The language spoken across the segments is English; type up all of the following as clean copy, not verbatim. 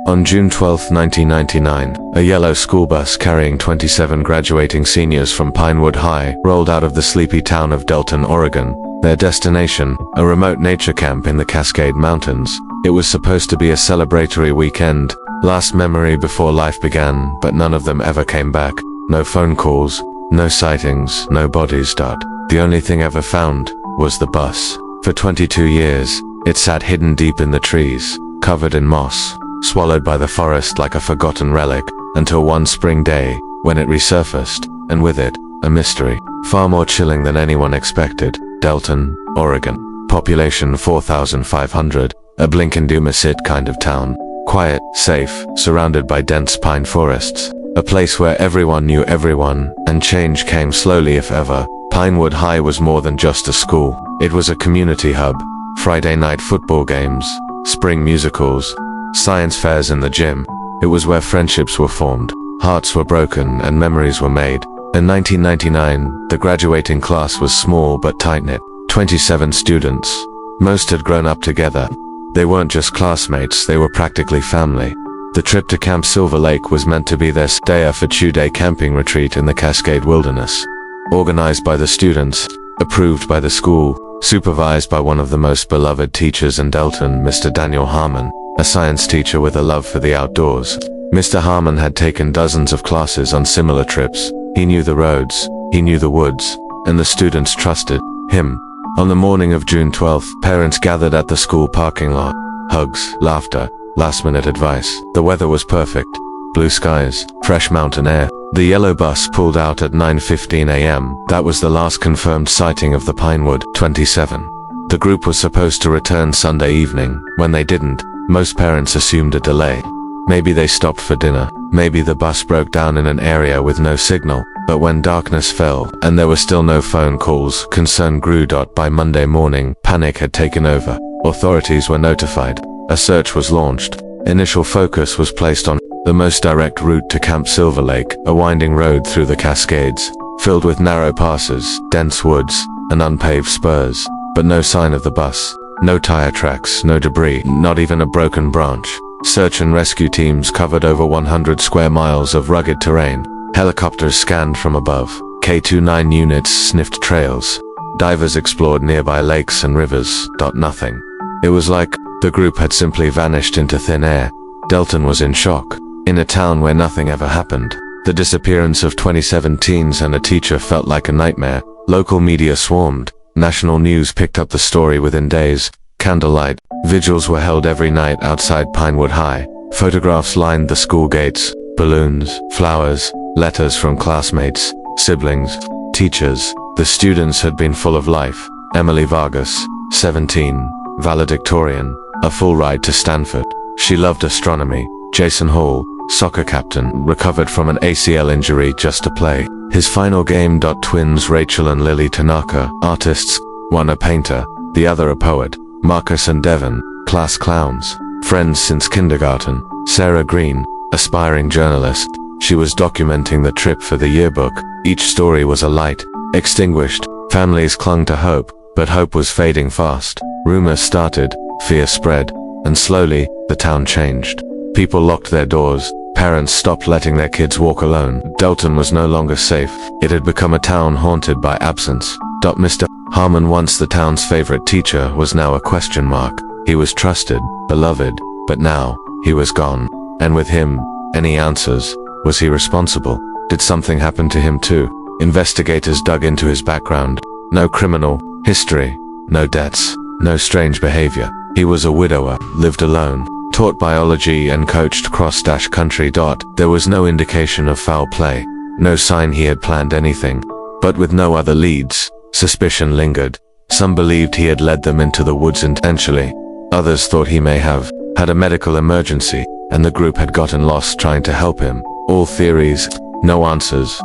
On June 12, 1999, a yellow school bus carrying 27 graduating seniors from Pinewood High rolled out of the sleepy town of Delton, Oregon. Their destination, a remote nature camp in the Cascade Mountains. It was supposed to be a celebratory weekend, last memory before life began, but none of them ever came back. No phone calls, no sightings, no bodies. The only thing ever found was the bus. For 22 years, it sat hidden deep in the trees, covered in moss, swallowed by the forest like a forgotten relic, until one spring day, when it resurfaced, and with it, a mystery, far more chilling than anyone expected. Delton, Oregon. Population 4,500, a blink-and-do-miss-it kind of town. Quiet, safe, surrounded by dense pine forests. A place where everyone knew everyone, and change came slowly if ever. Pinewood High was more than just a school. It was a community hub. Friday night football games, spring musicals, science fairs in the gym. It was where friendships were formed, hearts were broken, and memories were made. In 1999, the graduating class was small but tight-knit. 27 students. Most had grown up together. They weren't just classmates, they were practically family. The trip to Camp Silver Lake was meant to be their day for two-day camping retreat in the Cascade Wilderness. Organized by the students, approved by the school, supervised by one of the most beloved teachers in Delton, Mr. Daniel Harmon, a science teacher with a love for the outdoors. Mr. Harmon had taken dozens of classes on similar trips. He knew the roads, he knew the woods, and the students trusted him. On the morning of June 12th, parents gathered at the school parking lot. Hugs, laughter, last-minute advice. The weather was perfect. Blue skies, fresh mountain air. The yellow bus pulled out at 9:15 a.m. That was the last confirmed sighting of the Pinewood 27. The group was supposed to return Sunday evening. When they didn't, most parents assumed a delay. Maybe they stopped for dinner. Maybe the bus broke down in an area with no signal. But when darkness fell, and there were still no phone calls, concern grew. By Monday morning, panic had taken over. Authorities were notified. A search was launched. Initial focus was placed on the most direct route to Camp Silver Lake, a winding road through the Cascades, filled with narrow passes, dense woods, and unpaved spurs. But no sign of the bus. No tire tracks, no debris, not even a broken branch. Search and rescue teams covered over 100 square miles of rugged terrain. Helicopters scanned from above. K-29 units sniffed trails. Divers explored nearby lakes and rivers. Nothing. It was like the group had simply vanished into thin air. Delton was in shock. In a town where nothing ever happened, the disappearance of 27 teens and a teacher felt like a nightmare. Local media swarmed. National news picked up the story within days. Candlelight vigils were held every night outside Pinewood High. Photographs lined the school gates. Balloons, flowers, letters from classmates, siblings, teachers. The students had been full of life. Emily Vargas, 17, valedictorian, a full ride to Stanford. She loved astronomy. Jason Hall, soccer captain, recovered from an ACL injury just to play his final game. Twins Rachel and Lily Tanaka, artists, one a painter, the other a poet. Marcus and Devon, class clowns, friends since kindergarten. Sarah Green, aspiring journalist. She was documenting the trip for the yearbook. Each story was a light, extinguished. Families clung to hope, but hope was fading fast. Rumors started, fear spread, and slowly, the town changed. People locked their doors. Parents stopped letting their kids walk alone. Delton was no longer safe. It had become a town haunted by absence. Mr. Harmon, once the town's favorite teacher, was now a question mark. He was trusted, beloved, but now, he was gone. And with him, any answers. Was he responsible? Did something happen to him too? Investigators dug into his background. No criminal history, no debts, no strange behavior. He was a widower, lived alone, taught biology and coached cross-country. There was no indication of foul play, no sign he had planned anything. But with no other leads, suspicion lingered. Some believed he had led them into the woods intentionally. Others thought he may have had a medical emergency, and the group had gotten lost trying to help him. All theories, no answers.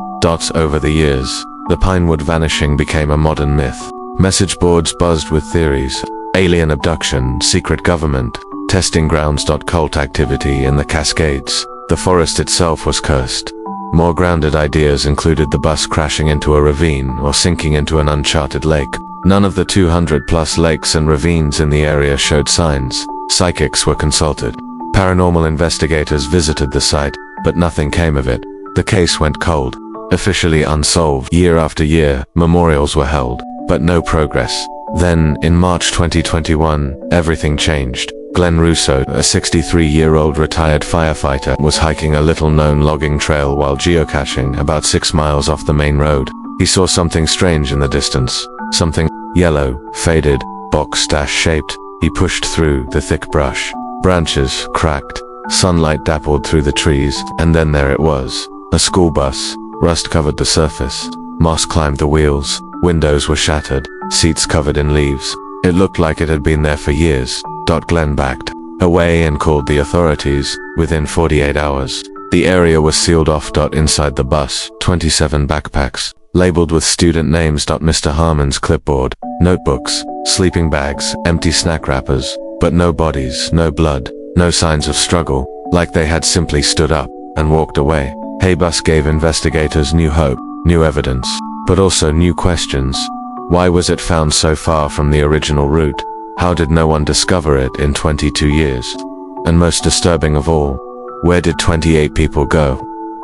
Over the years, the Pinewood vanishing became a modern myth. Message boards buzzed with theories. Alien abduction, secret government, testing grounds. Cult activity in the Cascades. The forest itself was cursed. More grounded ideas included the bus crashing into a ravine or sinking into an uncharted lake. None of the 200+ lakes and ravines in the area showed signs. Psychics were consulted. Paranormal investigators visited the site, but nothing came of it. The case went cold. Officially unsolved. Year after year, memorials were held, but no progress. Then, in March 2021, everything changed. Glenn Russo, a 63-year-old retired firefighter, was hiking a little-known logging trail while geocaching about 6 miles off the main road. He saw something strange in the distance. Something yellow, faded, box-shaped. He pushed through the thick brush. Branches cracked. Sunlight dappled through the trees, and then there it was. A school bus. Rust covered the surface. Moss climbed the wheels. Windows were shattered. Seats covered in leaves. It looked like it had been there for years. Glenn backed away and called the authorities. Within 48 hours, the area was sealed off. Inside the bus, 27 backpacks, labeled with student names. Mr. Harmon's clipboard, notebooks, sleeping bags, empty snack wrappers, but no bodies, no blood, no signs of struggle, like they had simply stood up and walked away. Hey Bus gave investigators new hope, new evidence, but also new questions. Why was it found so far from the original route? How did no one discover it in 22 years? And most disturbing of all, where did 28 people go?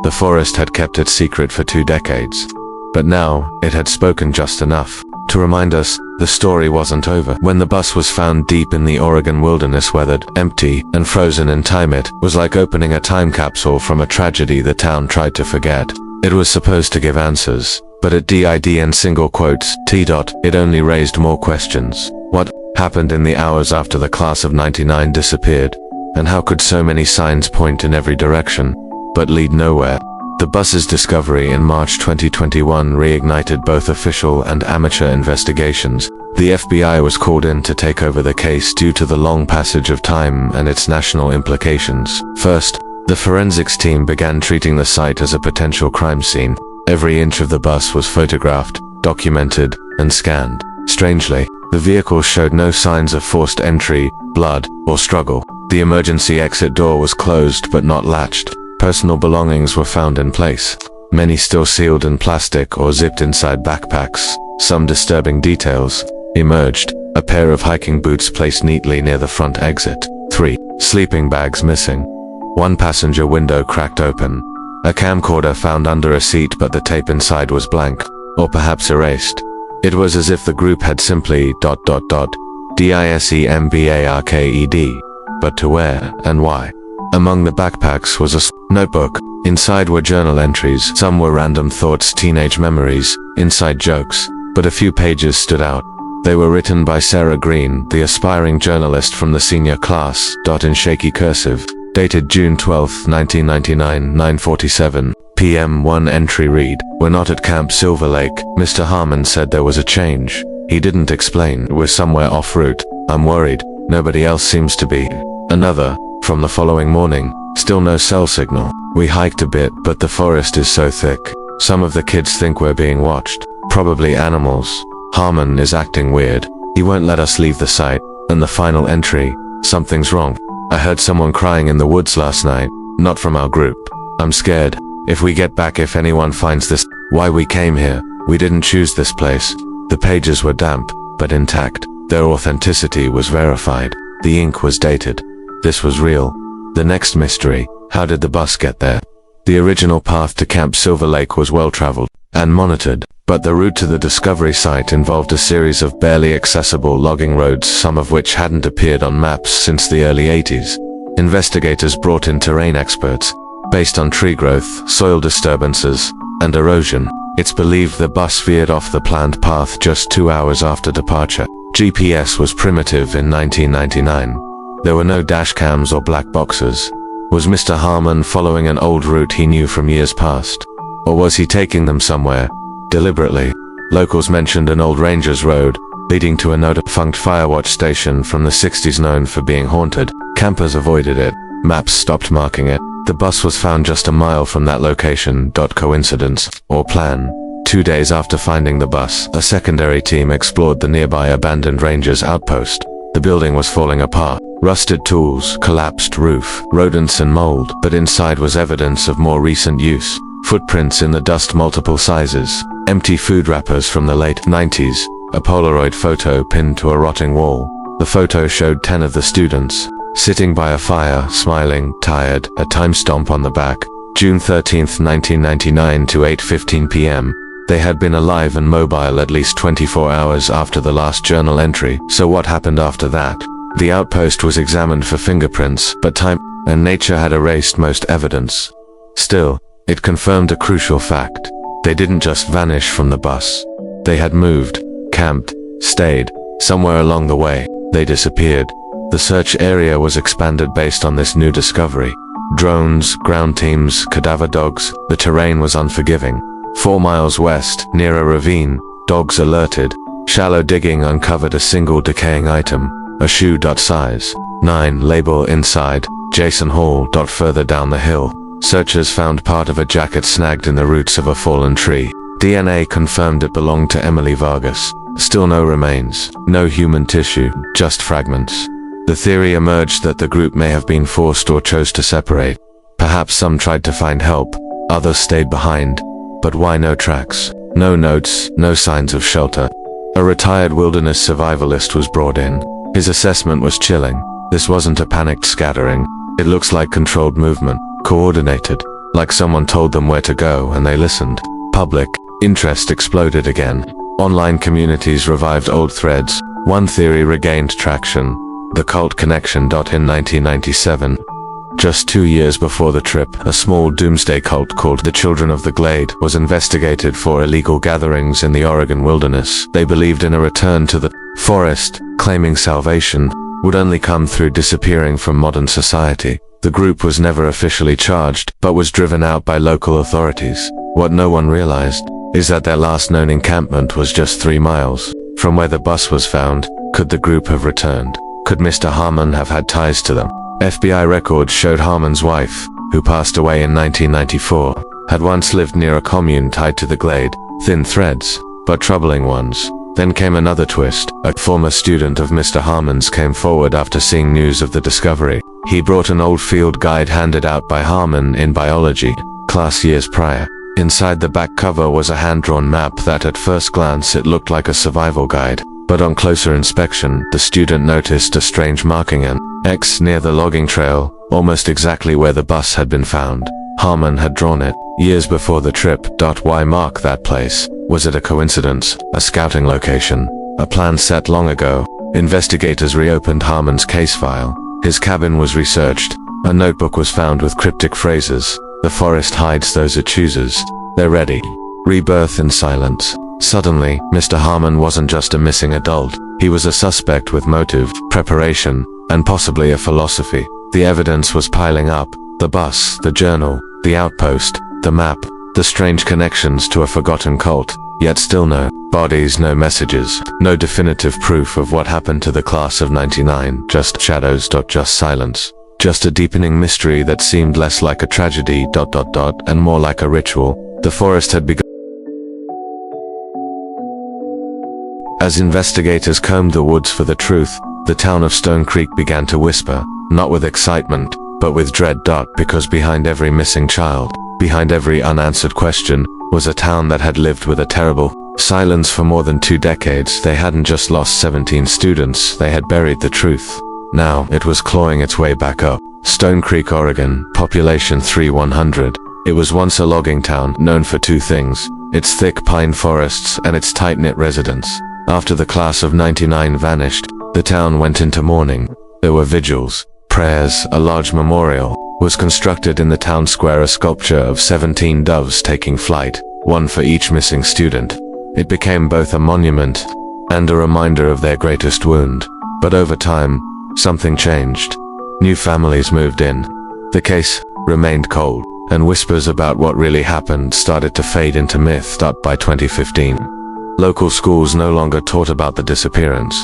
The forest had kept it secret for 2 decades. But now, it had spoken just enough to remind us the story wasn't over. When the bus was found deep in the Oregon wilderness, weathered, empty, and frozen in time, it was like opening a time capsule from a tragedy the town tried to forget. It was supposed to give answers, but it did in single quotes, it only raised more questions. What happened in the hours after the class of '99 disappeared? And how could so many signs point in every direction, but lead nowhere? The bus's discovery in March 2021 reignited both official and amateur investigations. The FBI was called in to take over the case due to the long passage of time and its national implications. First, the forensics team began treating the site as a potential crime scene. Every inch of the bus was photographed, documented, and scanned. Strangely, the vehicle showed no signs of forced entry, blood, or struggle. The emergency exit door was closed but not latched. Personal belongings were found in place, many still sealed in plastic or zipped inside backpacks. Some disturbing details emerged. A pair of hiking boots placed neatly near the front exit. 3 sleeping bags missing. 1 passenger window cracked open. A camcorder found under a seat, but the tape inside was blank, or perhaps erased. It was as if the group had simply disappeared. But to where and why? Among the backpacks was a notebook. Inside were journal entries. Some were random thoughts, teenage memories, inside jokes, but a few pages stood out. They were written by Sarah Green, the aspiring journalist from the senior class. In shaky cursive. Dated June 12, 1999, 9:47 p.m. One entry read: "We're not at Camp Silver Lake. Mr. Harmon said there was a change. He didn't explain. We're somewhere off route. I'm worried. Nobody else seems to be." Another, from the following morning: "Still no cell signal. We hiked a bit, but the forest is so thick. Some of the kids think we're being watched. Probably animals. Harmon is acting weird. He won't let us leave the site." And the final entry: "Something's wrong. I heard someone crying in the woods last night. Not from our group. I'm scared. If we get back, if anyone finds this, why we came here. We didn't choose this place." The pages were damp, but intact. Their authenticity was verified. The ink was dated. This was real. The next mystery: how did the bus get there? The original path to Camp Silver Lake was well traveled and monitored, but the route to the discovery site involved a series of barely accessible logging roads, some of which hadn't appeared on maps since the early 80s. Investigators brought in terrain experts. Based on tree growth, soil disturbances, and erosion, it's believed the bus veered off the planned path just 2 hours after departure. GPS was primitive in 1999. There were no dash cams or black boxes. Was Mr. Harmon following an old route he knew from years past? Or was he taking them somewhere deliberately? Locals mentioned an old ranger's road leading to a no-defunct firewatch station from the 60s known for being haunted. Campers avoided it. Maps stopped marking it. The bus was found just a mile from that location. Coincidence or plan? 2 days after finding the bus, a secondary team explored the nearby abandoned ranger's outpost. The building was falling apart. Rusted tools, collapsed roof, rodents and mold, but inside was evidence of more recent use. Footprints in the dust, multiple sizes, empty food wrappers from the late 90s, a Polaroid photo pinned to a rotting wall. The photo showed 10 of the students, sitting by a fire, smiling, tired, a time stamp on the back. June 13, 1999 to 8:15 p.m. They had been alive and mobile at least 24 hours after the last journal entry, so what happened after that? The outpost was examined for fingerprints, but time and nature had erased most evidence. Still, it confirmed a crucial fact. They didn't just vanish from the bus. They had moved, camped, stayed. Somewhere along the way, they disappeared. The search area was expanded based on this new discovery. Drones, ground teams, cadaver dogs, the terrain was unforgiving. 4 miles west, near a ravine, dogs alerted. Shallow digging uncovered a single decaying item, a shoe. Size 9, label inside, Jason Hall. Further down the hill, searchers found part of a jacket snagged in the roots of a fallen tree. DNA confirmed it belonged to Emily Vargas. Still no remains, no human tissue, just fragments. The theory emerged that the group may have been forced or chose to separate. Perhaps some tried to find help, others stayed behind. But why no tracks? No notes, no signs of shelter. A retired wilderness survivalist was brought in. His assessment was chilling. This wasn't a panicked scattering. It looks like controlled movement, coordinated, like someone told them where to go and they listened. Public interest exploded again. Online communities revived old threads. One theory regained traction: the cult connection. In 1997, just 2 years before the trip, a small doomsday cult called the Children of the Glade was investigated for illegal gatherings in the Oregon wilderness. They believed in a return to the forest, claiming salvation would only come through disappearing from modern society. The group was never officially charged, but was driven out by local authorities. What no one realized is that their last known encampment was just 3 miles from where the bus was found. Could the group have returned? Could Mr. Harmon have had ties to them? FBI records showed Harmon's wife, who passed away in 1994, had once lived near a commune tied to the Glade. Thin threads, but troubling ones. Then came another twist. A former student of Mr. Harmon's came forward after seeing news of the discovery. He brought an old field guide handed out by Harmon in biology class years prior. Inside the back cover was a hand-drawn map that at first glance it looked like a survival guide. But on closer inspection, the student noticed a strange marking, an X near the logging trail, almost exactly where the bus had been found. Harmon had drawn it years before the trip. Why mark that place? Was it a coincidence? A scouting location? A plan set long ago? Investigators reopened Harmon's case file. His cabin was researched. A notebook was found with cryptic phrases. The forest hides those it chooses. They're ready. Rebirth in silence. Suddenly, Mr. Harmon wasn't just a missing adult. He was a suspect with motive, preparation, and possibly a philosophy. The evidence was piling up. The bus, the journal, the outpost, the map, the strange connections to a forgotten cult. Yet still no bodies, no messages, no definitive proof of what happened to the class of '99. Just shadows. Just silence. Just a deepening mystery that seemed less like a tragedy. And more like a ritual. The forest had begun. As investigators combed the woods for the truth, the town of Stone Creek began to whisper, not with excitement, but with dread. Because behind every missing child, behind every unanswered question, was a town that had lived with a terrible silence for more than 2 decades. They hadn't just lost 17 students, they had buried the truth. Now, it was clawing its way back up. Stone Creek, Oregon, population 3,100. It was once a logging town, known for 2 things: its thick pine forests and its tight-knit residents. After the class of '99 vanished, the town went into mourning. There were vigils, prayers. A large memorial was constructed in the town square, a sculpture of 17 doves taking flight, one for each missing student. It became both a monument and a reminder of their greatest wound. But over time, something changed. New families moved in. The case remained cold, and whispers about what really happened started to fade into myth. By 2015, local schools no longer taught about the disappearance.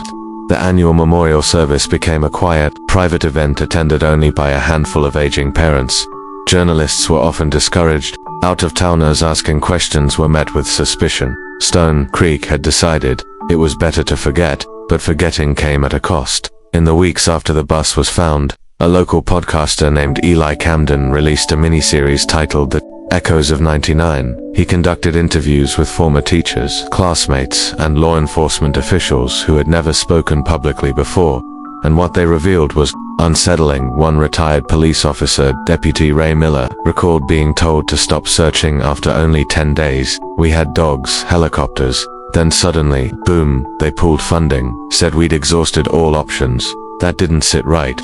The annual memorial service became a quiet, private event attended only by a handful of aging parents. Journalists were often discouraged. Out-of-towners asking questions were met with suspicion. Stone Creek had decided it was better to forget, but forgetting came at a cost. In the weeks after the bus was found, a local podcaster named Eli Camden released a miniseries titled The Echoes of '99. He conducted interviews with former teachers, classmates, and law enforcement officials who had never spoken publicly before. and what they revealed was unsettling. One retired police officer, Deputy Ray Miller, recalled being told to stop searching after only 10 days. "We had dogs, helicopters. Then suddenly, boom, they pulled funding, said we'd exhausted all options. That didn't sit right."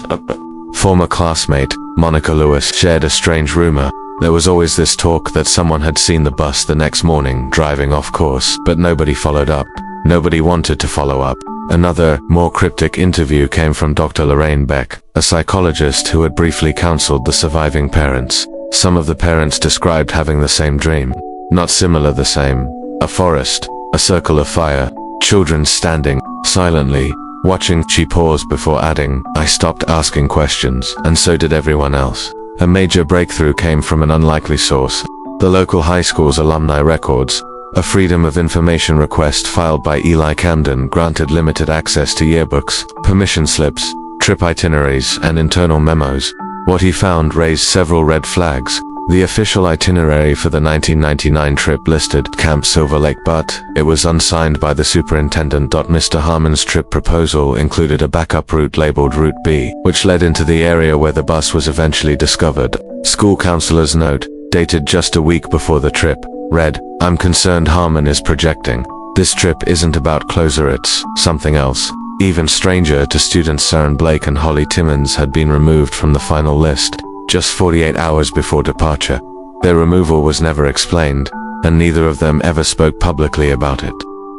Former classmate, Monica Lewis, shared a strange rumor. There was always this talk that someone had seen the bus the next morning driving off course, but nobody followed up. Nobody wanted to follow up. Another, more cryptic interview came from Dr. Lorraine Beck, a psychologist who had briefly counseled the surviving parents. Some of the parents described having the same dream. Not similar, the same. A forest, a circle of fire, children standing silently, watching. She paused before adding, "I stopped asking questions, and so did everyone else." A major breakthrough came from an unlikely source. The local high school's alumni records. A Freedom of Information request filed by Eli Camden granted limited access to yearbooks, permission slips, trip itineraries, and internal memos. What he found raised several red flags. The official itinerary for the 1999 trip listed Camp Silver Lake, but it was unsigned by the superintendent. Mr. Harmon's trip proposal included a backup route labeled Route B, which led into the area where the bus was eventually discovered. School counselor's note, dated just a week before the trip, read, "I'm concerned Harmon is projecting. This trip isn't about closure, it's something else." Even stranger to students, Saren Blake and Holly Timmons had been removed from the final list just 48 hours before departure. Their removal was never explained, and neither of them ever spoke publicly about it.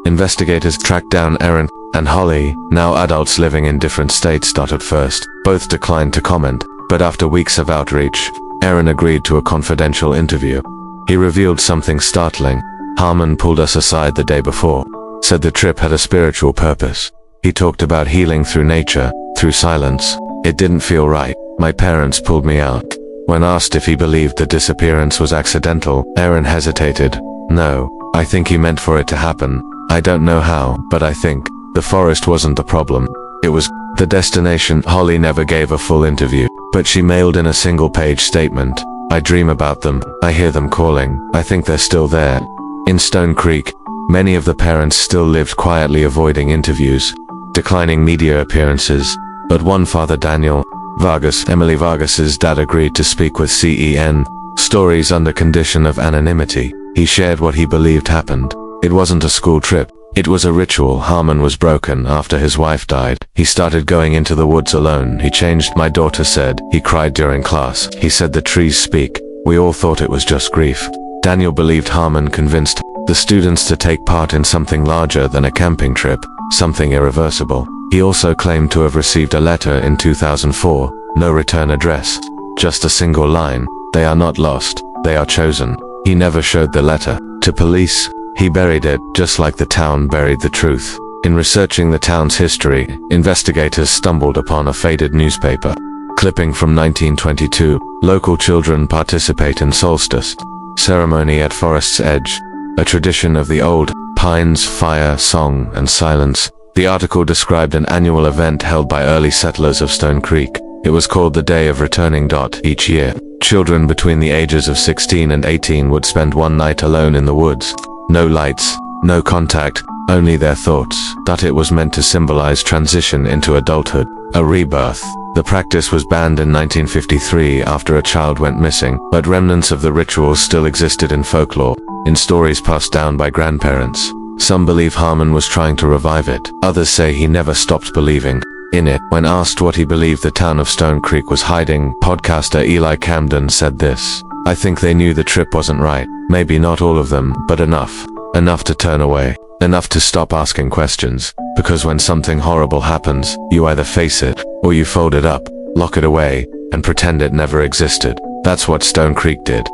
Investigators tracked down Erin and Holly, now adults living in different states. At first, both declined to comment, but after weeks of outreach, Erin agreed to a confidential interview. He revealed something startling. "Harmon pulled us aside the day before, said the trip had a spiritual purpose. He talked about healing through nature, through silence. It didn't feel right. My parents pulled me out." When asked if he believed the disappearance was accidental, Erin hesitated. "No, I think he meant for it to happen. I don't know how, but I think the forest wasn't the problem. It was the destination." Holly never gave a full interview, but she mailed in a single-page statement. "I dream about them. I hear them calling. I think they're still there." In Stone Creek, many of the parents still lived quietly, avoiding interviews, declining media appearances. But one father, Daniel Vargas, Emily Vargas's dad, agreed to speak with CEN Stories under condition of anonymity. He shared what he believed happened. It wasn't a school trip. It was a ritual. Harmon was broken after his wife died. He started going into the woods alone. He changed, my daughter said. He cried during class. He said the trees speak. We all thought it was just grief. Daniel believed Harmon convinced the students to take part in something larger than a camping trip, something irreversible. He also claimed to have received a letter in 2004, no return address, just a single line, "They are not lost, they are chosen." He never showed the letter to police. He buried it, just like the town buried the truth. In researching the town's history, investigators stumbled upon a faded newspaper clipping from 1922. Local children participate in solstice ceremony at Forest's Edge, a tradition of the old pines, fire, song, and silence. The article described an annual event held by early settlers of Stone Creek. It was called the Day of Returning. Each year, children between the ages of 16 and 18 would spend one night alone in the woods. No lights, no contact, only their thoughts. It was meant to symbolize transition into adulthood, a rebirth. The practice was banned in 1953 after a child went missing, but remnants of the rituals still existed in folklore, in stories passed down by grandparents. Some believe Harmon was trying to revive it. Others say he never stopped believing in it. When asked what he believed the town of Stone Creek was hiding, podcaster Eli Camden said this, "I think they knew the trip wasn't right. Maybe not all of them, but enough. Enough to turn away. Enough to stop asking questions. Because when something horrible happens, you either face it, or you fold it up, lock it away, and pretend it never existed." That's what Stone Creek did.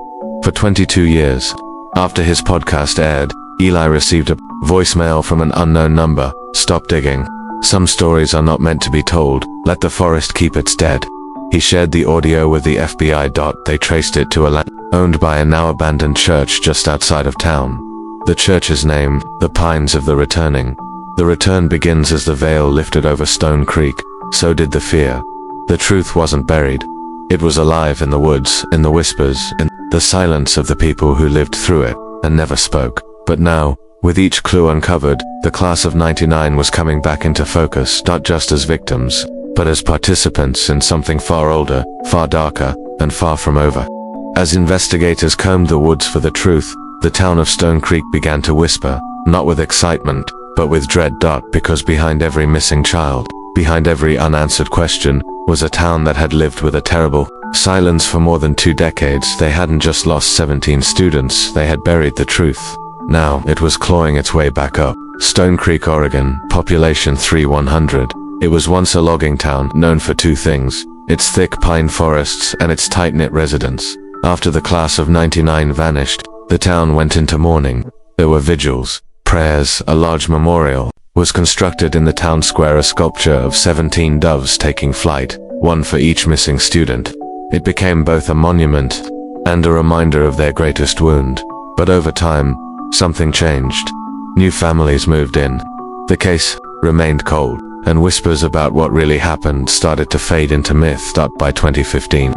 For 22 years. After his podcast aired, Eli received a voicemail from an unknown number. "Stop digging. Some stories are not meant to be told. Let the forest keep its dead." He shared the audio with the FBI. They traced it to a land owned by a now abandoned church just outside of town. The church's name, the Pines of the Returning. The return begins as the veil lifted over Stone Creek. So did the fear. The truth wasn't buried. It was alive in the woods, in the whispers, in the silence of the people who lived through it and never spoke. But now, with each clue uncovered, the class of '99 was coming back into focus, not just as victims, but as participants in something far older, far darker, and far from over. As investigators combed the woods for the truth, the town of Stone Creek began to whisper, not with excitement, but with dread. Because behind every missing child, behind every unanswered question, was a town that had lived with a terrible silence for more than 2 decades. They hadn't just lost 17 students, they had buried the truth. Now, it was clawing its way back up. Stone Creek, Oregon, population 3,100. It was once a logging town, known for 2 things: its thick pine forests and its tight-knit residents. After the class of '99 vanished, the town went into mourning. There were vigils, prayers, a large memorial was constructed in the town square, a sculpture of 17 doves taking flight, one for each missing student. It became both a monument and a reminder of their greatest wound. But over time, something changed. New families moved in. The case remained cold, and whispers about what really happened started to fade into myth. By 2015,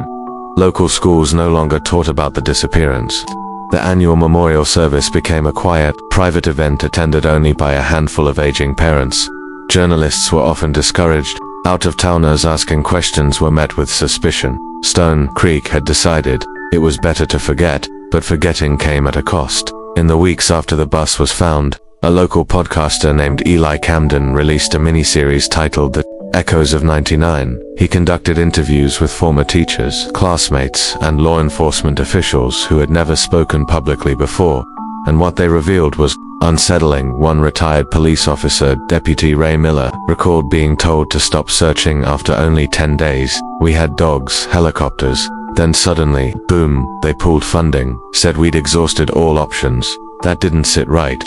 local schools no longer taught about the disappearance. The annual memorial service became a quiet, private event attended only by a handful of aging parents. Journalists were often discouraged. Out-of-towners asking questions were met with suspicion. Stone Creek had decided it was better to forget, but forgetting came at a cost. In the weeks after the bus was found, a local podcaster named Eli Camden released a miniseries titled The Echoes of '99. He conducted interviews with former teachers, classmates, and law enforcement officials who had never spoken publicly before, and what they revealed was unsettling. One retired police officer, Deputy Ray Miller, recalled being told to stop searching after only 10 days. "We had dogs, helicopters. Then suddenly, boom, they pulled funding, said we'd exhausted all options. That didn't sit right."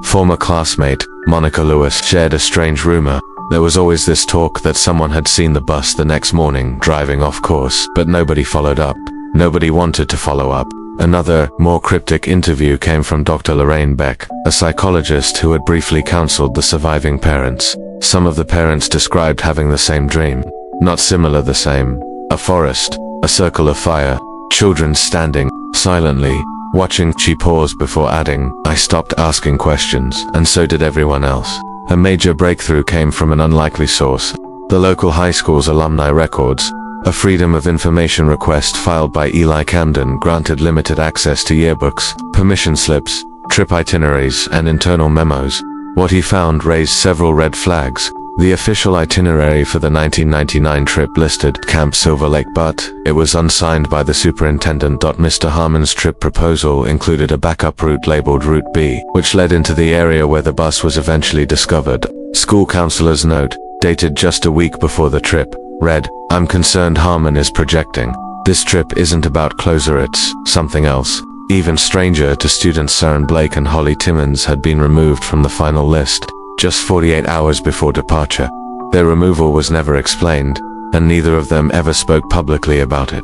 Former classmate, Monica Lewis, shared a strange rumor. There was always this talk that someone had seen the bus the next morning driving off course, but nobody followed up. Nobody wanted to follow up. Another, more cryptic interview came from Dr. Lorraine Beck, a psychologist who had briefly counseled the surviving parents. Some of the parents described having the same dream. Not similar, the same. A forest, a circle of fire, children standing silently, watching. She paused before adding, "I stopped asking questions, and so did everyone else." A major breakthrough came from an unlikely source: the local high school's alumni records. A Freedom of Information request filed by Eli Camden granted limited access to yearbooks, permission slips, trip itineraries, and internal memos. What he found raised several red flags. The official itinerary for the 1999 trip listed Camp Silver Lake, but it was unsigned by the superintendent. Mr. Harmon's trip proposal included a backup route labeled Route B, which led into the area where the bus was eventually discovered. School counselor's note, dated just a week before the trip, read, "I'm concerned Harmon is projecting. This trip isn't about closure, it's something else." Even stranger to students, Saren Blake and Holly Timmons had been removed from the final list just 48 hours before departure. Their removal was never explained, and neither of them ever spoke publicly about it.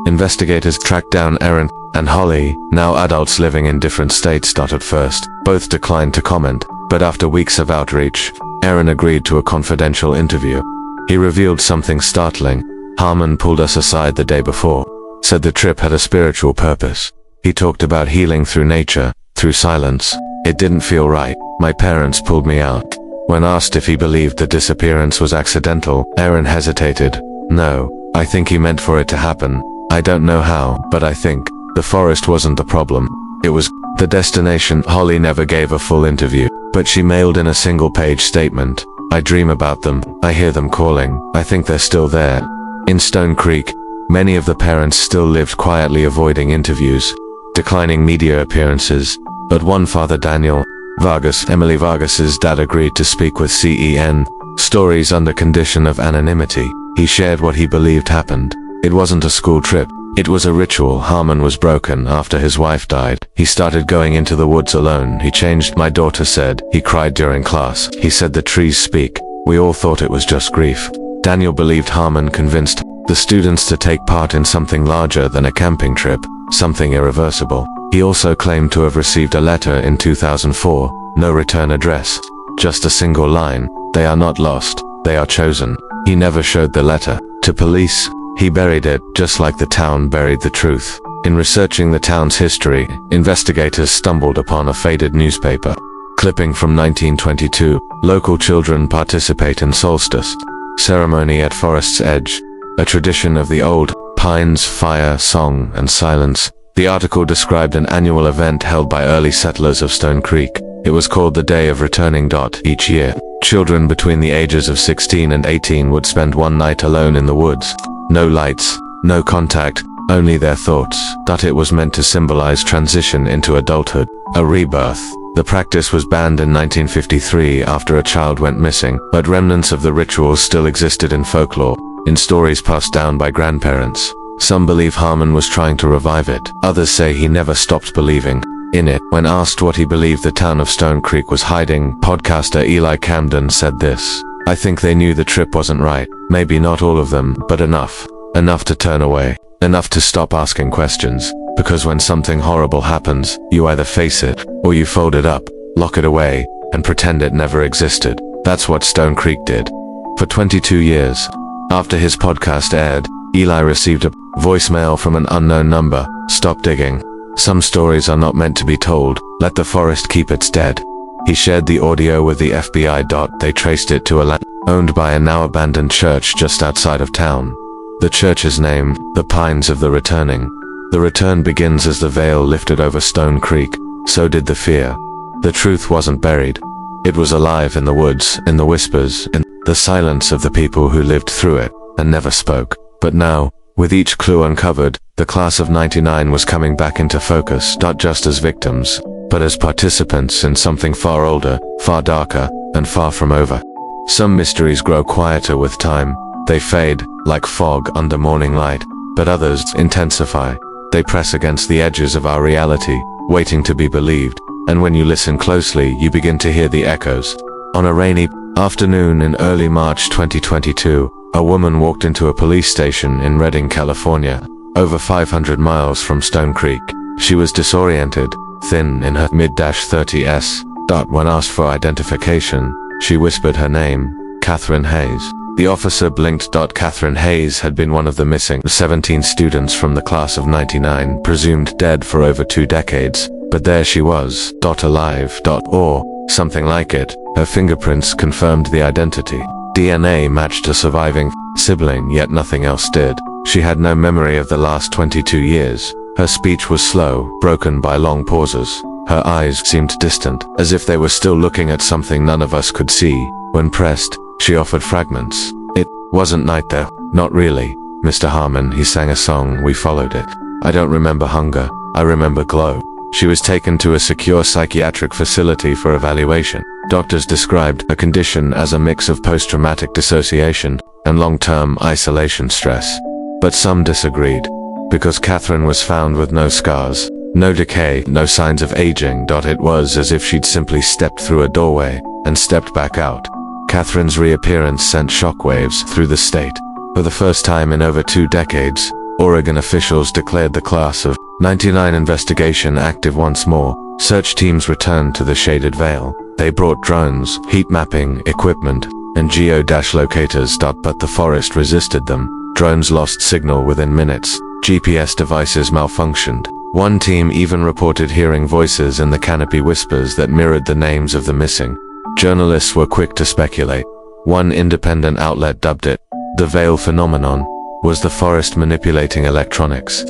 Investigators tracked down Erin and Holly, now adults living in different states. At first, both declined to comment, but after weeks of outreach, Erin agreed to a confidential interview. He revealed something startling. "Harmon pulled us aside the day before, said the trip had a spiritual purpose. He talked about healing through nature, through silence. It didn't feel right. My parents pulled me out." When asked if he believed the disappearance was accidental, Erin hesitated. "No, I think he meant for it to happen. I don't know how, but I think the forest wasn't the problem. It was the destination." Holly never gave a full interview, but she mailed in a single-page statement. "I dream about them. I hear them calling. I think they're still there." In Stone Creek, many of the parents still lived quietly, avoiding interviews, declining media appearances. But one father, Daniel Vargas, Emily Vargas's dad, agreed to speak with CEN Stories under condition of anonymity. He shared what he believed happened. It wasn't a school trip. It was a ritual. Harmon was broken after his wife died. He started going into the woods alone. He changed, my daughter said. He cried during class. He said the trees speak. We all thought it was just grief. Daniel believed Harmon convinced the students to take part in something larger than a camping trip, something irreversible. He also claimed to have received a letter in 2004, no return address, just a single line: "They are not lost, they are chosen." He never showed the letter to police. He buried it, just like the town buried the truth. In researching the town's history, investigators stumbled upon a faded newspaper clipping from 1922. Local children participate in solstice. ceremony at forest's edge, a tradition of the old pines, fire, song, and silence. The article described an annual event held by early settlers of Stone Creek. It was called the Day of Returning. Each year, children between the ages of 16 and 18 would spend one night alone in the woods. No lights, no contact, only their thoughts. It was meant to symbolize transition into adulthood, a rebirth. The practice was banned in 1953 after a child went missing, but remnants of the rituals still existed in folklore, in stories passed down by grandparents. Some believe Harmon was trying to revive it. Others say he never stopped believing in it. When asked what he believed the town of Stone Creek was hiding, podcaster Eli Camden said this: "I think they knew the trip wasn't right. Maybe not all of them, but enough. Enough to turn away. Enough to stop asking questions. Because when something horrible happens, you either face it, or you fold it up, lock it away, and pretend it never existed." That's what Stone Creek did. For 22 years. After his podcast aired, Eli received a voicemail from an unknown number: "Stop digging. Some stories are not meant to be told. Let the forest keep its dead." He shared the audio with the FBI. They traced it to a land owned by a now abandoned church just outside of town. The church's name, the Pines of the Returning. The return begins as the veil lifted over Stone Creek. So did the fear. The truth wasn't buried. It was alive in the woods, in the whispers, in the silence of the people who lived through it and never spoke. But now, with each clue uncovered, the class of '99 was coming back into focus, not just as victims, but as participants in something far older, far darker, and far from over. Some mysteries grow quieter with time. They fade, like fog under morning light, but others intensify. They press against the edges of our reality, waiting to be believed, and when you listen closely, you begin to hear the echoes. On a rainy afternoon in early March 2022, a woman walked into a police station in Redding, California, over 500 miles from Stone Creek. She was disoriented, thin in her mid-30s. When asked for identification, she whispered her name: Catherine Hayes. The officer blinked. Catherine Hayes had been one of the missing 17 students from the class of '99, presumed dead for over 2 decades. But there she was, alive, or something like it. Her fingerprints confirmed the identity. DNA matched a surviving sibling, yet nothing else did. She had no memory of the last 22 years. Her speech was slow, broken by long pauses. Her eyes seemed distant, as if they were still looking at something none of us could see. When pressed, she offered fragments. "It wasn't night there. Not really, Mr. Harmon." He sang a song. We followed it. "I don't remember hunger. I remember glow." She was taken to a secure psychiatric facility for evaluation. Doctors described her condition as a mix of post-traumatic dissociation and long-term isolation stress. But some disagreed, because Catherine was found with no scars, no decay, no signs of aging. It was as if she'd simply stepped through a doorway and stepped back out. Catherine's reappearance sent shockwaves through the state. For the first time in over 2 decades, Oregon officials declared the class of '99 investigation active once more. Search teams returned to the shaded vale. They brought drones, heat mapping equipment, and geo-locators. But the forest resisted them. Drones lost signal within minutes. GPS devices malfunctioned. One team even reported hearing voices in the canopy whispers that mirrored the names of the missing. Journalists were quick to speculate. One independent outlet dubbed it the Vale phenomenon. Was the forest manipulating electronics?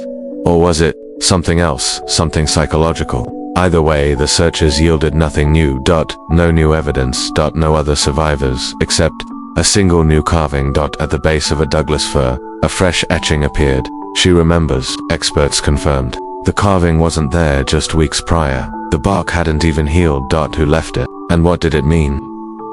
Or was it something else, something psychological? Either way, the searches yielded nothing new. No new evidence. No other survivors, except a single new carving. At the base of a Douglas fir, a fresh etching appeared. She remembers, experts confirmed. The carving wasn't there just weeks prior. The bark hadn't even healed. Who left it? And what did it mean?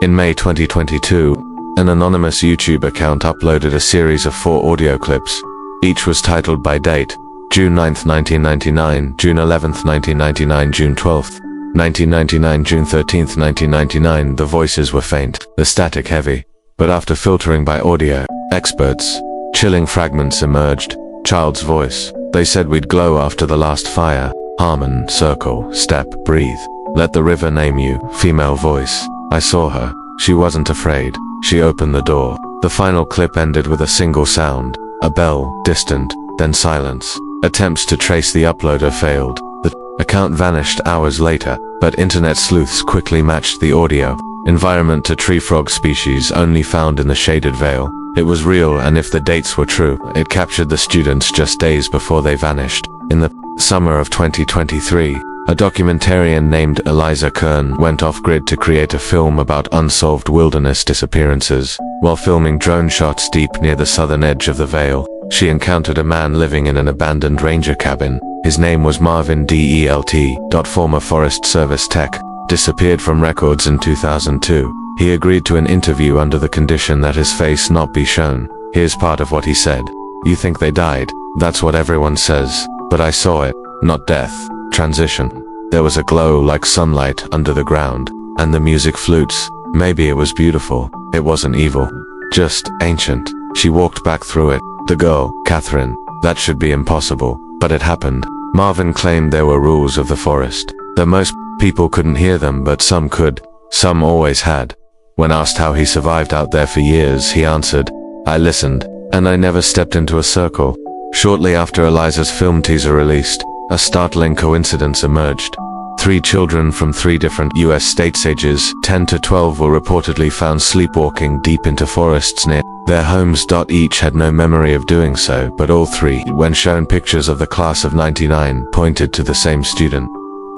In May 2022, an anonymous YouTube account uploaded a series of 4 audio clips. Each was titled by date: June 9th, 1999, June 11th, 1999, June 12th, 1999, June 13th, 1999. The voices were faint, the static heavy. But after filtering by audio experts, chilling fragments emerged. Child's voice: "They said we'd glow after the last fire." Harmon: circle, step, breathe. "Let the river name you." Female voice: "I saw her. She wasn't afraid. She opened the door." The final clip ended with a single sound, a bell, distant, then silence. Attempts to trace the uploader failed. The account vanished hours later, but internet sleuths quickly matched the audio. environment to tree frog species only found in the shaded vale. It was real, and if the dates were true, it captured the students just days before they vanished. In the summer of 2023, a documentarian named Eliza Kern went off-grid to create a film about unsolved wilderness disappearances. While filming drone shots deep near the southern edge of the vale, she encountered a man living in an abandoned ranger cabin. His name was Marvin Delt. Former Forest Service tech, disappeared from records in 2002. He agreed to an interview under the condition that his face not be shown. Here's part of what he said. "You think they died? That's what everyone says. But I saw it. Not death. Transition. There was a glow like sunlight under the ground. And the music flutes. Maybe it was beautiful. It wasn't evil. Just ancient." She walked back through it. The girl, Catherine. That should be impossible. But it happened. Marvin claimed there were rules of the forest. That most people couldn't hear them, but some could. Some always had. When asked how he survived out there for years, he answered, "I listened, and I never stepped into a circle." Shortly after Eliza's film teaser released, a startling coincidence emerged. 3 children from 3 different US states ages 10 to 12 were reportedly found sleepwalking deep into forests near their homes. Each had no memory of doing so, but all 3, when shown pictures of the class of '99, pointed to the same student.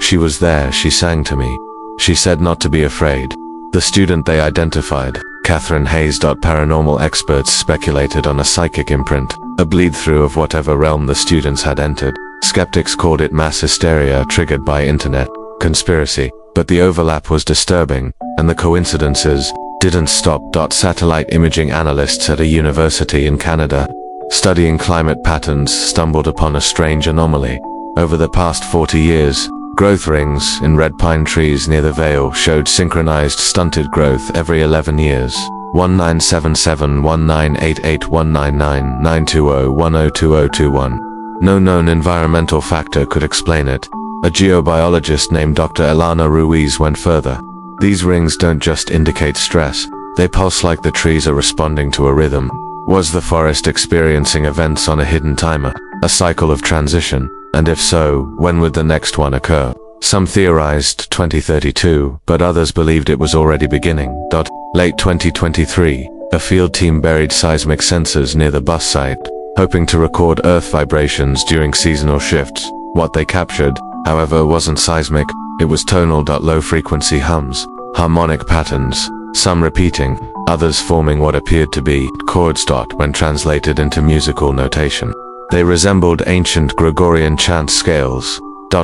"She was there," she sang to me. She said not to be afraid. The student they identified, Catherine Hayes. Paranormal experts speculated on a psychic imprint, a bleed-through of whatever realm the students had entered. Skeptics called it mass hysteria triggered by internet conspiracy, but the overlap was disturbing, and the coincidences didn't stop. Satellite imaging analysts at a university in Canada, studying climate patterns, stumbled upon a strange anomaly. Over the past 40 years, growth rings in red pine trees near the vale showed synchronized stunted growth every 11 years. 1977-1988-199-920-102021. No known environmental factor could explain it. A geobiologist named Dr. Elana Ruiz went further. These rings don't just indicate stress, they pulse like the trees are responding to a rhythm. Was the forest experiencing events on a hidden timer, a cycle of transition? And if so, when would the next one occur? Some theorized 2032, but others believed it was already beginning. Late 2023, a field team buried seismic sensors near the bus site, hoping to record Earth vibrations during seasonal shifts. What they captured, however, wasn't seismic, it was tonal. Low-frequency hums, harmonic patterns, some repeating, others forming what appeared to be chords. When translated into musical notation, they resembled ancient Gregorian chant scales.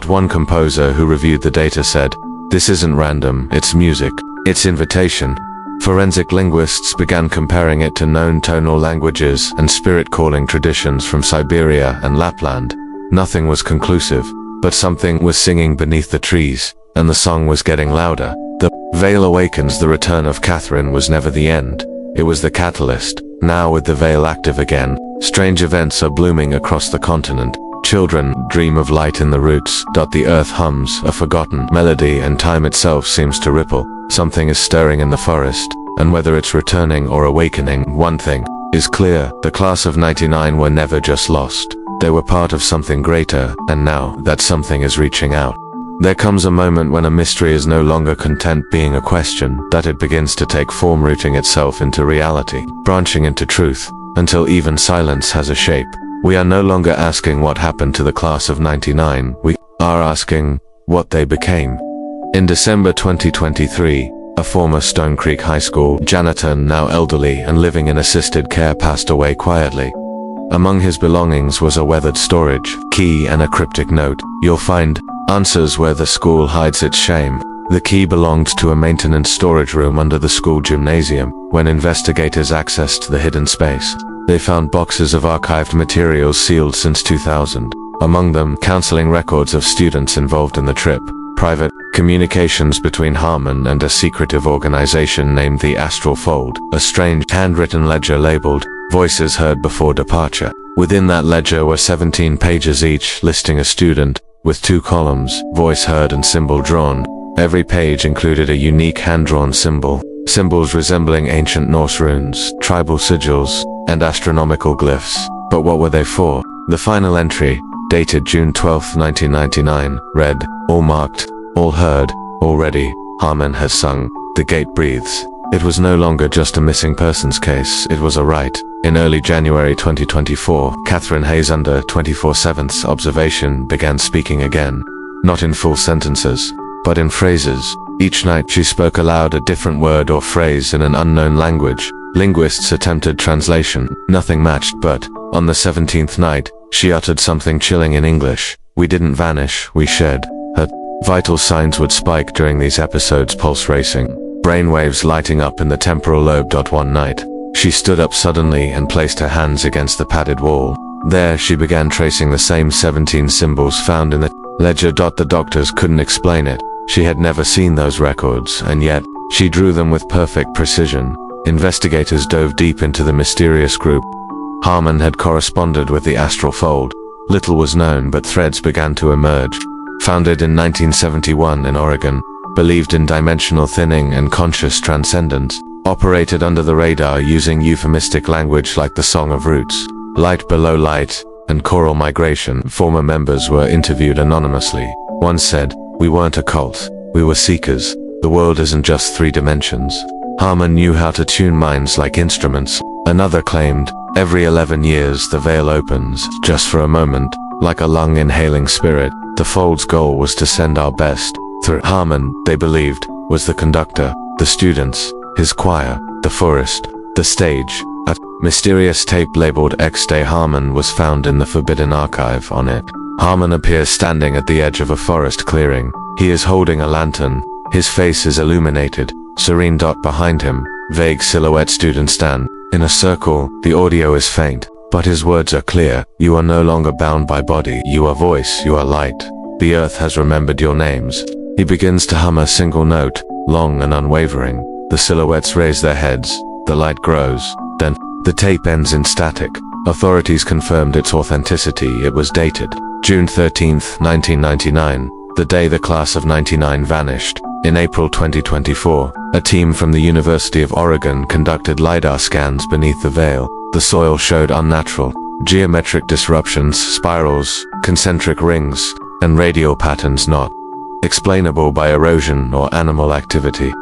One composer who reviewed the data said, "This isn't random, it's music, it's invitation." Forensic linguists began comparing it to known tonal languages and spirit-calling traditions from Siberia and Lapland. Nothing was conclusive, but something was singing beneath the trees, and the song was getting louder. The Vale Awakens. The return of Catherine was never the end. It was the catalyst. Now with the Vale active again, strange events are blooming across the continent. Children dream of light in the roots. The earth hums a forgotten melody, and time itself seems to ripple. Something is stirring in the forest, and whether it's returning or awakening, one thing is clear: the class of '99 were never just lost. They were part of something greater, and now that something is reaching out. There comes a moment when a mystery is no longer content being a question, that it begins to take form, rooting itself into reality, branching into truth, until even silence has a shape. We are no longer asking what happened to the class of '99, we are asking what they became. In December 2023, a former Stone Creek High School janitor, now elderly and living in assisted care, passed away quietly. Among his belongings was a weathered storage key and a cryptic note: "You'll find answers where the school hides its shame." The key belonged to a maintenance storage room under the school gymnasium. When investigators accessed the hidden space, they found boxes of archived materials sealed since 2000. Among them, counseling records of students involved in the trip, private communications between Harmon and a secretive organization named the Astral Fold, a strange handwritten ledger labeled "Voices Heard Before Departure." Within that ledger were 17 pages each, listing a student, with 2 columns, voice heard and symbol drawn. Every page included a unique hand-drawn symbol, symbols resembling ancient Norse runes, tribal sigils, and astronomical glyphs. But what were they for? The final entry, dated June 12, 1999, read, "All marked, all heard, already, Harmon has sung." The gate breathes. It was no longer just a missing persons case, it was a right. In early January 2024, Catherine Hayes, under 24/7's observation, began speaking again. Not in full sentences, but in phrases. Each night she spoke aloud a different word or phrase in an unknown language. Linguists attempted translation. Nothing matched, but on the 17th night, she uttered something chilling in English. We didn't vanish, we shed. Her vital signs would spike during these episodes, pulse racing, brainwaves lighting up in the temporal lobe. One night, she stood up suddenly and placed her hands against the padded wall. There she began tracing the same 17 symbols found in the ledger. The doctors couldn't explain it. She had never seen those records, and yet, she drew them with perfect precision. Investigators dove deep into the mysterious group. Harmon had corresponded with the astral fold. Little was known, but threads began to emerge. Founded in 1971 in Oregon, believed in dimensional thinning and conscious transcendence, operated under the radar using euphemistic language like the Song of Roots, light below light, and choral migration. Former members were interviewed anonymously. One said, "We weren't a cult, we were seekers. The world isn't just 3 dimensions." Harmon knew how to tune minds like instruments. Another claimed, "Every 11 years the veil opens, just for a moment, like a lung inhaling spirit." The fold's goal was to send our best. Through Harmon, they believed, was the conductor, the students, his choir, the forest, the stage. A mysterious tape labeled X-Day Harmon was found in the Forbidden Archive. On it, Harmon appears standing at the edge of a forest clearing. He is holding a lantern. His face is illuminated. Serene. Behind him, vague silhouette students stand. In a circle, the audio is faint, but his words are clear. "You are no longer bound by body. You are voice. You are light. The earth has remembered your names." He begins to hum a single note, long and unwavering. The silhouettes raise their heads. The light grows. Then, the tape ends in static. Authorities confirmed its authenticity. It was dated June 13th, 1999, the day the class of '99 vanished. In April 2024, a team from the University of Oregon conducted LiDAR scans beneath the veil. The soil showed unnatural, geometric disruptions, spirals, concentric rings, and radial patterns not explainable by erosion or animal activity.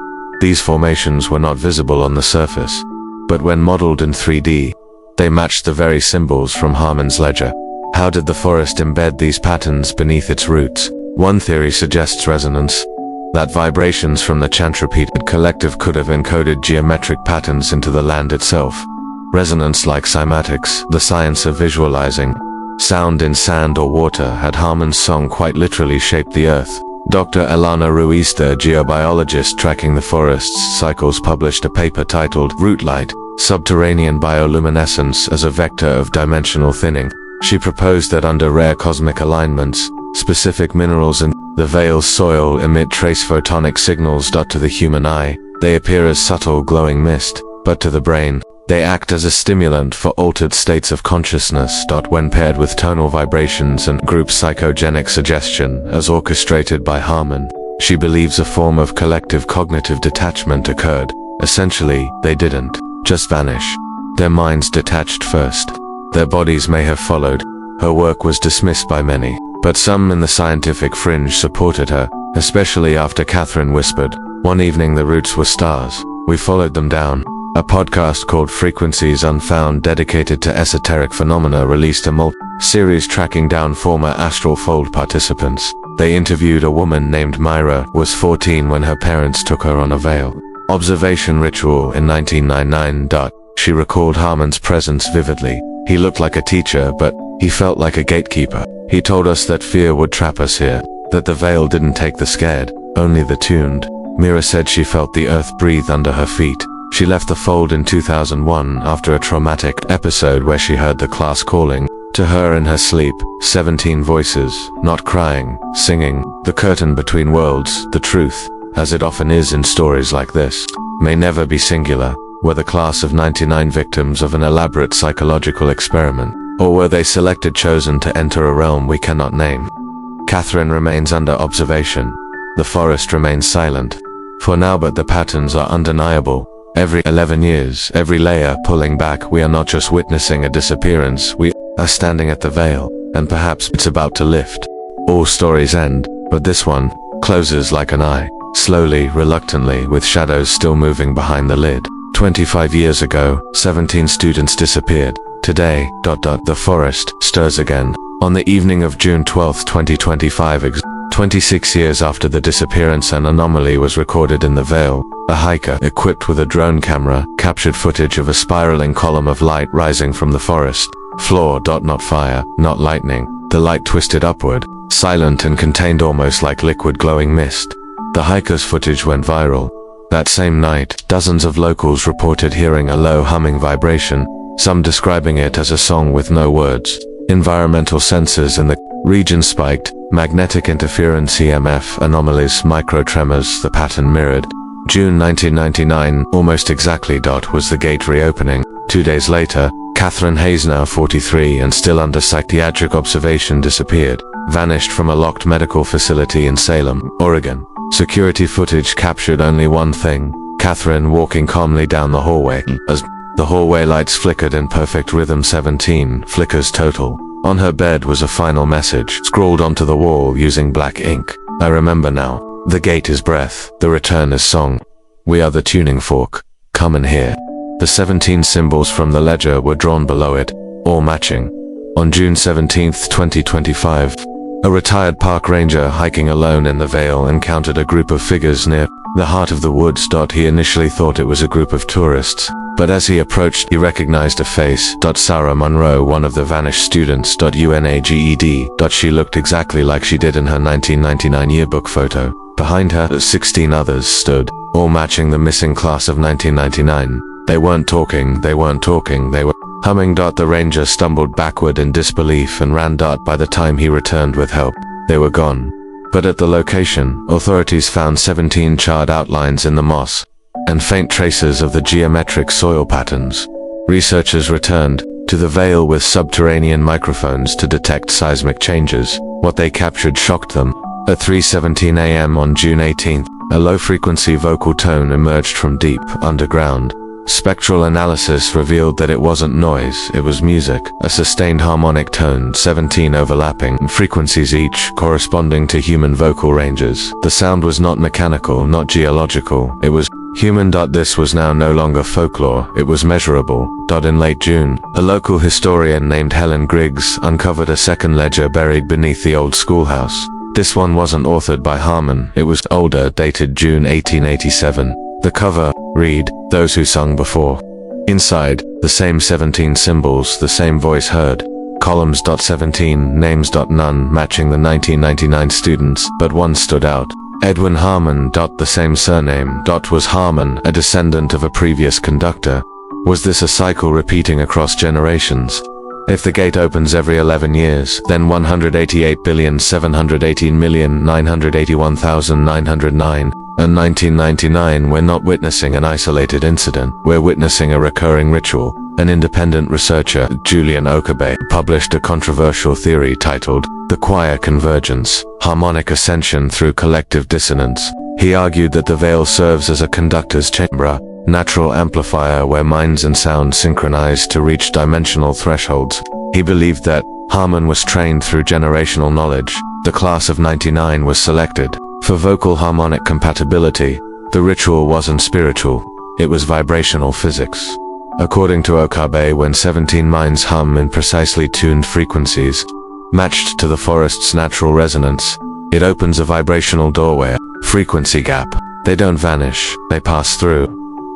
These formations were not visible on the surface, but when modeled in 3D, they matched the very symbols from Harmon's ledger. How did the forest embed these patterns beneath its roots? One theory suggests resonance, that vibrations from the Chantrapita collective could have encoded geometric patterns into the land itself. Resonance, like cymatics, the science of visualizing sound in sand or water, had Harmon's song quite literally shaped the earth. Dr. Elana Ruiz, the geobiologist tracking the forest's cycles, published a paper titled Root Light, Subterranean Bioluminescence as a Vector of Dimensional Thinning. She proposed that under rare cosmic alignments, specific minerals in the veil's soil emit trace photonic signals. To the human eye, they appear as subtle glowing mist, but to the brain, they act as a stimulant for altered states of consciousness. When paired with tonal vibrations and group psychogenic suggestion as orchestrated by Harmon, she believes a form of collective cognitive detachment occurred. Essentially, they didn't just vanish. Their minds detached first. Their bodies may have followed. Her work was dismissed by many, but some in the scientific fringe supported her, especially after Catherine whispered, "One evening the roots were stars. We followed them down." A podcast called Frequencies Unfound, dedicated to esoteric phenomena, released a series tracking down former astral fold participants. They interviewed a woman named Myra, was 14 when her parents took her on a veil observation ritual in 1999. She recalled Harmon's presence vividly. He looked like a teacher, but he felt like a gatekeeper. He told us that fear would trap us here, that the veil didn't take the scared, only the tuned. Myra said she felt the earth breathe under her feet. She left the fold in 2001 after a traumatic episode where she heard the class calling to her in her sleep. 17 voices, not crying, singing. The curtain between worlds, the truth, as it often is in stories like this, may never be singular. Were the class of 99 victims of an elaborate psychological experiment, or were they selected, chosen to enter a realm we cannot name? Catherine remains under observation. The forest remains silent for now, but the patterns are undeniable. Every 11 years, every layer pulling back, we are not just witnessing a disappearance, we are standing at the veil, and perhaps it's about to lift. All stories end, but this one closes like an eye. slowly, reluctantly, with shadows still moving behind the lid. 25 years ago, 17 students disappeared. Today, the forest stirs again. On the evening of June 12, 2025, 26 years after the disappearance, an anomaly was recorded in the Vale. A hiker, equipped with a drone camera, captured footage of a spiraling column of light rising from the forest floor. Not fire, not lightning. The light twisted upward, silent and contained almost like liquid glowing mist. The hiker's footage went viral. That same night, dozens of locals reported hearing a low humming vibration, some describing it as a song with no words. Environmental sensors in the region spiked, magnetic interference EMF anomalies, microtremors, the pattern mirrored. June 1999, almost exactly. Was the gate reopening. 2 days later, Catherine Hayes, now 43 and still under psychiatric observation, disappeared, vanished from a locked medical facility in Salem, Oregon. Security footage captured only one thing: Catherine walking calmly down the hallway. As the hallway lights flickered in perfect rhythm, 17 flickers total. On her bed was a final message, scrawled onto the wall using black ink. I remember now. The gate is breath, the return is song. We are the tuning fork. Come and hear. The 17 symbols from the ledger were drawn below it, all matching. On June 17, 2025, a retired park ranger hiking alone in the Vale encountered a group of figures near the heart of the woods. He initially thought it was a group of tourists, but as he approached, he recognized a face. Sarah Monroe, one of the vanished students. UNAGED. She looked exactly like she did in her 1999 yearbook photo. Behind her, 16 others stood, all matching the missing class of 1999. They weren't talking, they were humming. The ranger stumbled backward in disbelief and ran. By the time he returned with help, they were gone. But at the location, authorities found 17 charred outlines in the moss and faint traces of the geometric soil patterns. Researchers returned to the Vale with subterranean microphones to detect seismic changes. What they captured shocked them. At 3:17 a.m. on June 18, a low-frequency vocal tone emerged from deep underground. Spectral analysis revealed that it wasn't noise, it was music, a sustained harmonic tone, 17 overlapping frequencies, each corresponding to human vocal ranges. The sound was not mechanical, not geological, it was human. This was now no longer folklore, it was measurable. In late June, a local historian named Helen Griggs uncovered a second ledger buried beneath the old schoolhouse. This one wasn't authored by Harmon, it was older, dated June 1887. The cover read, "Those who sung before." Inside, the same 17 symbols, the same voice heard. Columns. 17 names. None matching the 1999 students, but one stood out. Edwin Harmon. The same surname. Was Harmon a descendant of a previous conductor? Was this a cycle repeating across generations? If the gate opens every 11 years, then 188,718,981,909 and 1999, we're not witnessing an isolated incident, we're witnessing a recurring ritual. An independent researcher, Julian Okabe, published a controversial theory titled The Choir Convergence, Harmonic Ascension Through Collective Dissonance. He argued that the Vale serves as a conductor's chamber, natural amplifier where minds and sound synchronize to reach dimensional thresholds. He believed that Harmon was trained through generational knowledge. The class of 99 was selected for vocal harmonic compatibility. The ritual wasn't spiritual, it was vibrational physics. According to Okabe, when 17 minds hum in precisely tuned frequencies, matched to the forest's natural resonance, it opens a vibrational doorway, a frequency gap. They don't vanish, they pass through.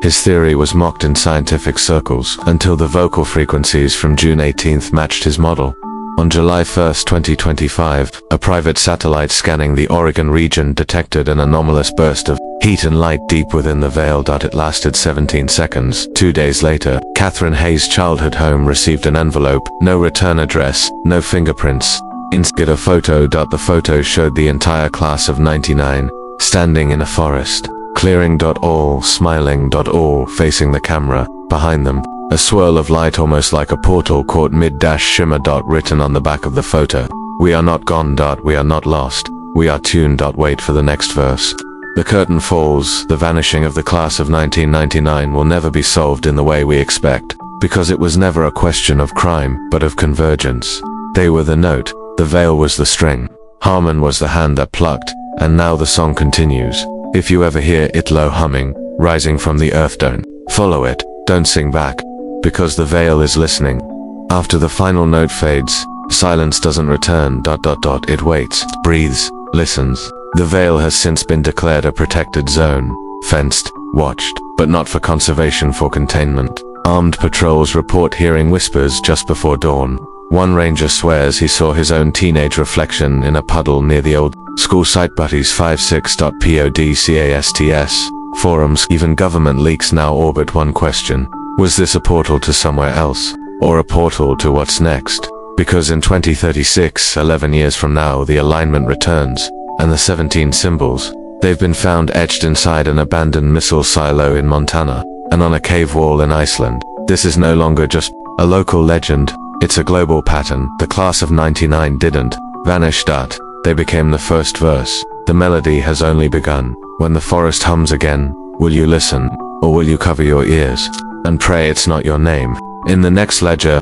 His theory was mocked in scientific circles until the vocal frequencies from June 18 matched his model. On July 1, 2025, a private satellite scanning the Oregon region detected an anomalous burst of heat and light deep within the Vale. It lasted 17 seconds. 2 days later, Catherine Hayes' childhood home received an envelope, no return address, no fingerprints. Instead a photo. The photo showed the entire class of 99, standing in a forest. Clearing. All smiling. All facing the camera. Behind them, a swirl of light almost like a portal caught mid-shimmer. Written on the back of the photo, "We are not gone. We are not lost. We are tuned. Wait for the next verse." The curtain falls. The vanishing of the class of 1999 will never be solved in the way we expect, because it was never a question of crime, but of convergence. They were the note, the Vale was the string, Harmon was the hand that plucked, and now the song continues. If you ever hear it low humming, rising from the earth, don't follow it, don't sing back, because the veil is listening. After the final note fades, silence doesn't return. It waits, breathes, listens. The veil has since been declared a protected zone, fenced, watched, but not for conservation, for containment. Armed patrols report hearing whispers just before dawn. One ranger swears he saw his own teenage reflection in a puddle near the old school site. Buddies 56.podcasts forums, even government leaks now orbit one question: was this a portal to somewhere else, or a portal to what's next? Because in 2036, 11 years from now, the alignment returns, and the 17 symbols, they've been found etched inside an abandoned missile silo in Montana, and on a cave wall in Iceland. This is no longer just a local legend, it's a global pattern. The class of '99 didn't vanish. They became the first verse. The melody has only begun. When the forest hums again, will you listen, or will you cover your ears and pray it's not your name? In the next ledger,